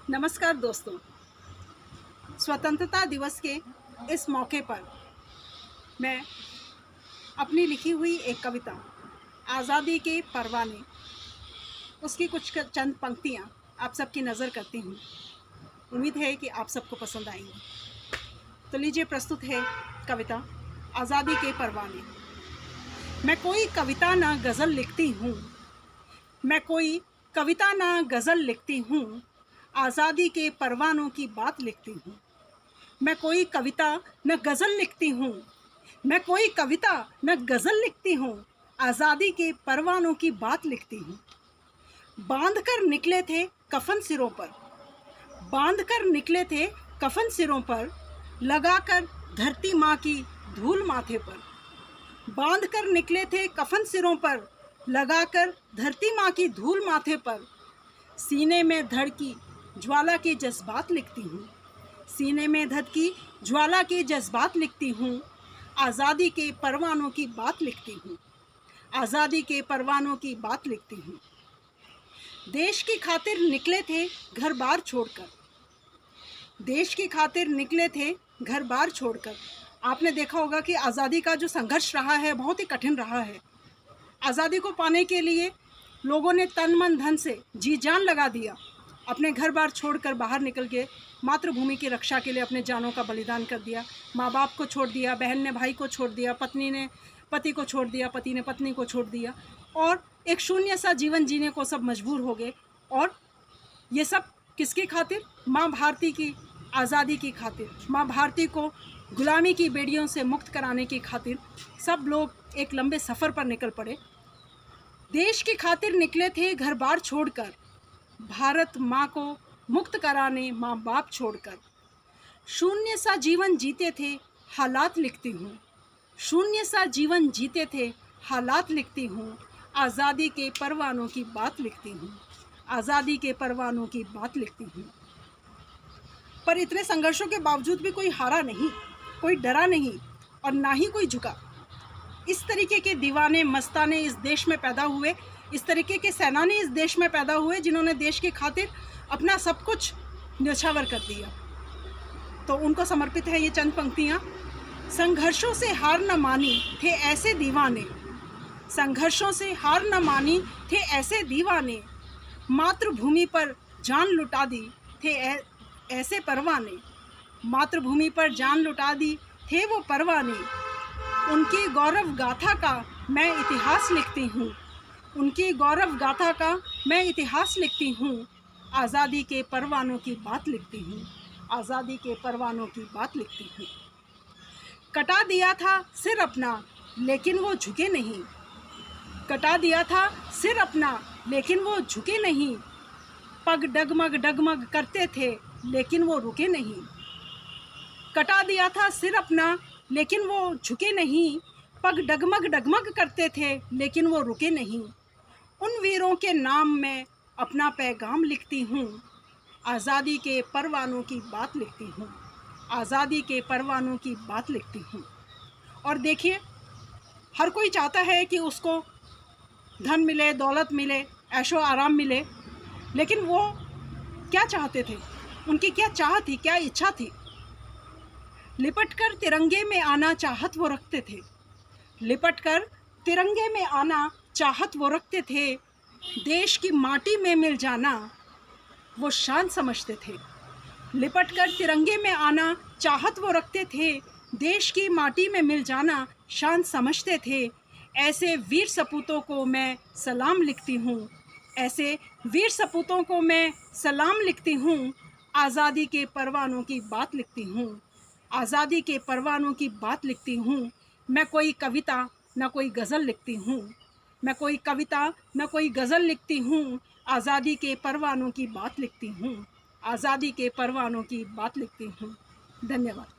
नमस्कार दोस्तों, स्वतंत्रता दिवस के इस मौके पर मैं अपनी लिखी हुई एक कविता आज़ादी के परवाने उसकी कुछ चंद पंक्तियाँ आप सबकी नज़र करती हूँ। उम्मीद है कि आप सबको पसंद आएंगी। तो लीजिए, प्रस्तुत है कविता आज़ादी के परवाने। मैं कोई कविता ना गज़ल लिखती हूँ, मैं कोई कविता ना गज़ल लिखती हूँ, आज़ादी के परवानों की बात लिखती हूँ। मैं कोई कविता न गज़ल लिखती हूँ, मैं कोई कविता न गज़ल लिखती हूँ, आज़ादी के परवानों की बात लिखती हूँ। बांध कर निकले थे कफन सिरों पर, बांध कर निकले थे कफन सिरों पर, लगाकर धरती माँ की धूल माथे पर। बांध कर निकले थे कफन सिरों पर, लगाकर धरती माँ की धूल माथे पर। सीने में धड़की ज्वाला के जज्बात लिखती हूँ, सीने में धड़की ज्वाला के जज्बात लिखती हूँ, आज़ादी के परवानों की बात लिखती हूँ, आज़ादी के परवानों की बात लिखती हूँ। देश की खातिर निकले थे घर बार छोड़कर, देश की खातिर निकले थे घर बार छोड़कर। आपने देखा होगा कि आज़ादी का जो संघर्ष रहा है बहुत ही कठिन रहा है। आज़ादी को पाने के लिए लोगों ने तन मन धन से जी जान लगा दिया, अपने घर बार छोड़कर बाहर निकल के मातृभूमि की रक्षा के लिए अपने जानों का बलिदान कर दिया। माँ बाप को छोड़ दिया, बहन ने भाई को छोड़ दिया, पत्नी ने पति को छोड़ दिया, पति ने पत्नी को छोड़ दिया, और एक शून्य सा जीवन जीने को सब मजबूर हो गए। और ये सब किसकी खातिर? माँ भारती की आज़ादी की खातिर, माँ भारती को गुलामी की बेड़ियों से मुक्त कराने की खातिर सब लोग एक लंबे सफ़र पर निकल पड़े। देश की खातिर निकले थे घर बार छोड़कर, भारत माँ को मुक्त कराने माँ बाप छोड़कर। शून्य सा जीवन जीते थे हालात लिखती हूँ, शून्य सा जीवन जीते थे हालात लिखती हूँ, आज़ादी के परवानों की बात लिखती हूँ, आज़ादी के परवानों की बात लिखती हूँ। पर इतने संघर्षों के बावजूद भी कोई हारा नहीं, कोई डरा नहीं और ना ही कोई झुका। इस तरीके के दीवाने मस्ताने इस देश में पैदा हुए, इस तरीके के सेनानी इस देश में पैदा हुए जिन्होंने देश की खातिर अपना सब कुछ न्यौछावर कर दिया। तो उनको समर्पित है ये चंद पंक्तियाँ। संघर्षों से हार न मानी थे ऐसे दीवाने, संघर्षों से हार न मानी थे ऐसे दीवाने, मातृभूमि पर जान लुटा दी थे ऐसे परवाने, मातृभूमि पर जान लुटा दी थे वो परवाने। उनकी गौरव गाथा का मैं इतिहास लिखती हूँ, उनकी गौरव गाथा का मैं इतिहास लिखती हूँ, आज़ादी के परवानों की बात लिखती हूँ, आज़ादी के परवानों की बात लिखती हूँ। कटा दिया था सिर अपना लेकिन वो झुके नहीं, कटा दिया था सिर अपना लेकिन वो झुके नहीं, पग डगमग डगमग करते थे लेकिन वो रुके नहीं। कटा दिया था सिर अपना लेकिन वो झुके नहीं, पग डगमग डगमग करते थे लेकिन वो रुके नहीं। उन वीरों के नाम में अपना पैगाम लिखती हूँ, आज़ादी के परवानों की बात लिखती हूँ, आज़ादी के परवानों की बात लिखती हूँ। और देखिए, हर कोई चाहता है कि उसको धन मिले, दौलत मिले, ऐशो आराम मिले, लेकिन वो क्या चाहते थे? उनकी क्या चाह थी, क्या इच्छा थी? लिपटकर तिरंगे में आना चाहत वो रखते थे, लिपटकर तिरंगे में आना चाहत वो रखते थे, देश की माटी में मिल जाना वो शान समझते थे। लिपटकर तिरंगे में आना चाहत वो रखते थे, देश की माटी में मिल जाना शान समझते थे। ऐसे वीर सपूतों को मैं सलाम लिखती हूँ, ऐसे वीर सपूतों को मैं सलाम लिखती हूँ, आज़ादी के परवानों की बात लिखती हूँ, आज़ादी के परवानों की बात लिखती हूँ। मैं कोई कविता न कोई गज़ल लिखती हूँ, मैं कोई कविता न कोई गज़ल लिखती हूँ, आज़ादी के परवानों की बात लिखती हूँ, आज़ादी के परवानों की बात लिखती हूँ। धन्यवाद।